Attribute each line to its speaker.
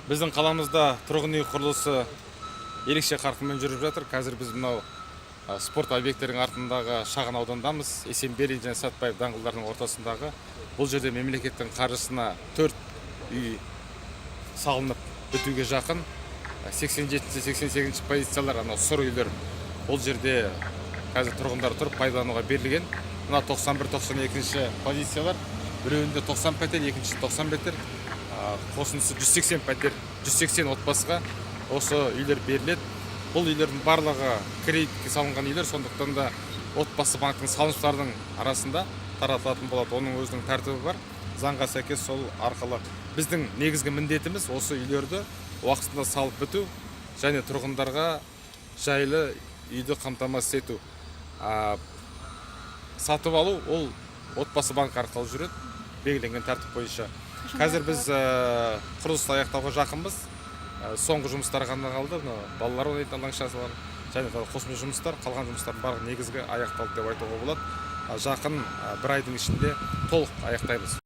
Speaker 1: Біздің қаламызда тұрғын үй құрылысы ерекше қарқынмен жүріп жатыр. Қазір біз мынау спорт объекттерінің артындағы шағын аудандамыз. Есенберлин және Сәтбаев даңғылдарының ортасындағы. Бұл жерде мемлекеттің қаржысына 4 үй салынып бітуге жақын. 87-88 позициялар, анау сұр үйлер. Бұл жерде қазір тұрғындар тұрып пайдалануға берілген. Мына 91-92 позициялар. Біреуінде 90 пәтер, екінші 90 пәтер. Қосындысы 180 пәтер, 180 отбасыға осы үйлер беріледі. Бұл үйлердің барлығы кредитке салынған үйлер, сондықтан да отбасы банктің салымшыларының арасында таратылатын болады. Оның өзінің тәртібі бар. Заңға сәйкес сол арқылы біздің негізгі міндетіміз осы үйлерді уақытында салып біту және тұрғындарға жайлы үйді қамтамасыз ету. Сатып алу ол отбасы банк арқылы жүреді, белгіленген тәртіп бойынша. Қазір біз құрылысты аяқтауға жақынбыз. Соңғы жұмыстар ғана қалды. Балалар ойнайтын алаңшалар және қосымша жұмыстар, қалған жұмыстардың барлығы негізгі аяқталды деп айтуға болады. Жақын бір айдың ішінде толық аяқтаймыз.